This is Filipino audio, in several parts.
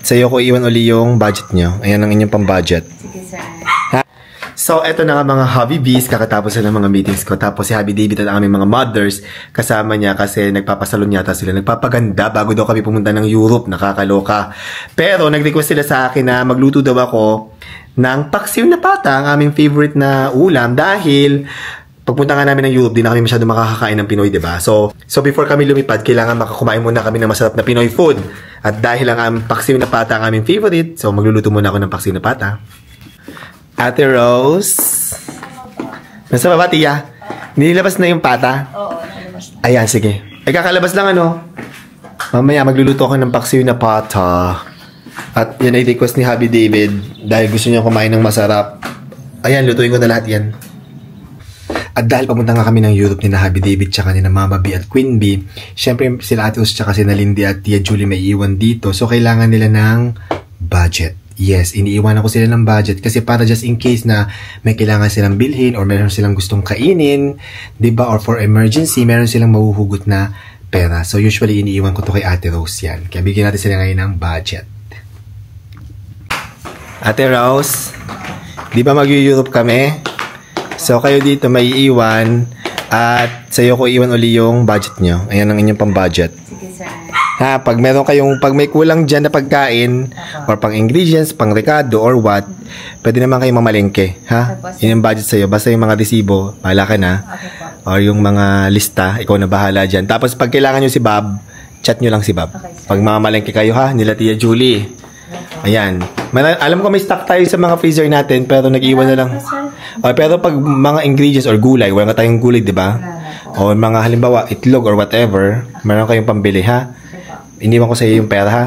sa'yo ko iwan uli yung budget nyo. Ayan ang inyong pang-budget. Sige, sir. So, eto na nga mga Hobby Bees. Kakatapos na ng mga meetings ko. Tapos si Hobby David at ang aming mga mothers kasama niya kasi nagpapasalon yata sila. Nagpapaganda bago daw kami pumunta ng Europe. Nakakaloka. Pero nag-request sila sa akin na magluto daw ako ng paksiw na pata, ang aming favorite na ulam. Dahil pagpunta nga namin ng Europe, di na kami masyado makakakain ng Pinoy, diba? So before kami lumipad, kailangan makakumain muna kami ng masarap na Pinoy food. At dahil ang aming paksiw na pata ang aming favorite, so magluluto muna ako ng paksiw na pata. Ate Rose. Nasa baba, tiya? Nilabas na yung pata? Oo, nilabas na. Ayan, sige. Ay, kakalabas lang ano? Mamaya, magluluto ako ng paksiw na pata. At yan ay request ni Hobby David dahil gusto niya kumain ng masarap. Ayan, lutuin ko na lahat yan. At dahil papunta nga kami ng Europe ni na Hobby David tsaka ni na Mama B at Queen B, syempre sila Ate Rose tsaka si na Lindy at Tia Julie may iwan dito. So, kailangan nila ng budget. Yes, iniiwanan ko sila ng budget kasi para just in case na may kailangan silang bilhin or meron silang gustong kainin, diba? Or for emergency, meron silang mahuhugot na pera. So usually, iniiwan ko to kay Ate Rose yan. Kaya bigyan natin sila ngayon ng budget. Ate Rose, di ba mag-Europe kami? So kayo dito may iwan at sa'yo ko iwan uli yung budget nyo. Ayan ang inyong pang-budget. Sige, sir. Ha, pag may kulang dyan na pagkain or pang ingredients, pang rekado or what, pwede naman kayong mamalengke, ha? Yun yung budget sa'yo. Basta yung mga resibo, bahala ka na. Okay po. Or yung mga lista, ikaw na bahala dyan. Tapos pag kailangan nyo si Bob, chat nyo lang si Bob. Okay, pag mamalengke kayo ha, nila Tia Julie. Ayan. Alam ko may stock tayo sa mga freezer natin, pero nag-iwan na lang. Pero pag mga ingredients or gulay, wala tayong gulay, di ba? O mga halimbawa, itlog or whatever, meron kayong pambili, ha? Iniwan ko sa iyo yung pera, ha?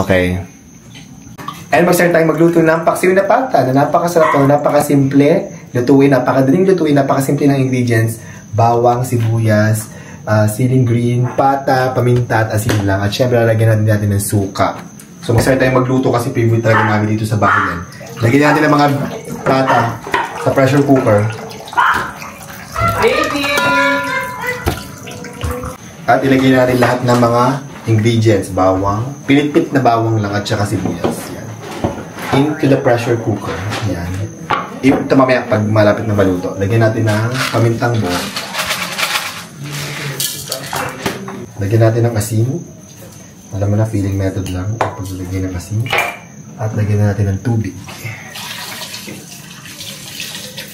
Okay. And mag-start tayong magluto ng paksiw na pata na napakasarap to, napakasimple, lutuin, napakadaling lutuin, napakasimple ng ingredients, bawang, sibuyas, siling green, pata, paminta, at asin lang. At syempre, lalagyan natin ng suka. So, mag-start tayong magluto kasi favorite talaga namin dito sa bahay yan. Lagyan natin ng mga pata sa pressure cooker. At ilagay natin lahat ng mga ingredients, bawang, pinitpit na bawang lang at saka sibuyas. Yan. Into the pressure cooker. Yan. Ito mamaya pag malapit na maluto. Lagyan natin ng pamintang buo. Lagyan natin ng asin. Alam mo na, feeling method lang. Pag lagyan ng asin. At lagyan natin ng tubig.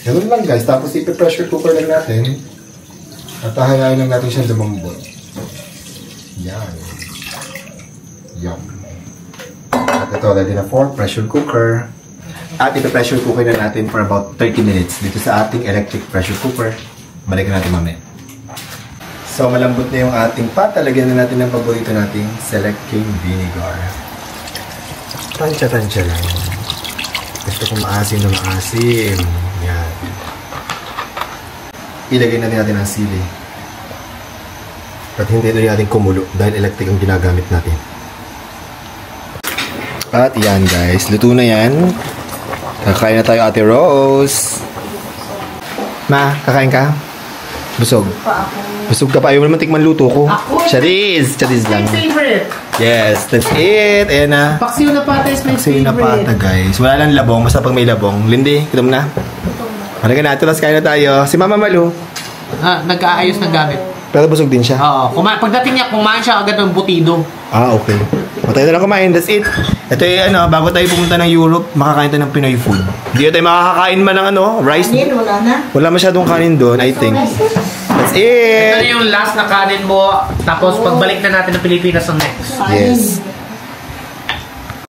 Ganun lang guys. Tapos ipi-pressure cooker lang natin. At hahayain lang natin siya lumambot. Yan. Yum. At ito, ready na for pressure cooker. At ipi-pressure cooker na natin for about 30 minutes dito sa ating electric pressure cooker. Balikan natin mamaya. So, malambot na yung ating pata. Lagyan na natin ng paborito nating Select King Vinegar. Tansya-tansya lang. Gusto ko maasim na maasim. Yan. Ilagay natin ang sili. At hindi ito natin kumulo dahil electric ang ginagamit natin. At yan guys, luto na yan. Kakain na tayo Ate Rose. Ma, kakain ka? Busog? Busog ka pa. Ayaw mo naman tikman luto ko. Charis! Charis lang. My favorite! Yes, that's it. Ayan na. Paksiw na pata is my Paksiw favorite. na pata guys. Wala lang labong, basta pag may labong. Lindy, kitom na? Halika na, tulas kain na tayo. Si Mama Malu. Nag-aayos ng gamit. Pero busog din siya. Oo. Pagdating niya, kumain siya agad ng butido. Ah, okay. Matay na lang kumain. That's it. Ito yung bago tayo pumunta ng Europe, makakain tayo ng Pinoy food. Hindi tayo makakakain man ng rice. Kanin, wala na. Wala masyadong kanin doon, I think. That's it. Ito na yung last na kanin mo. Tapos pagbalik na natin ng Pilipinas ang next. Yes.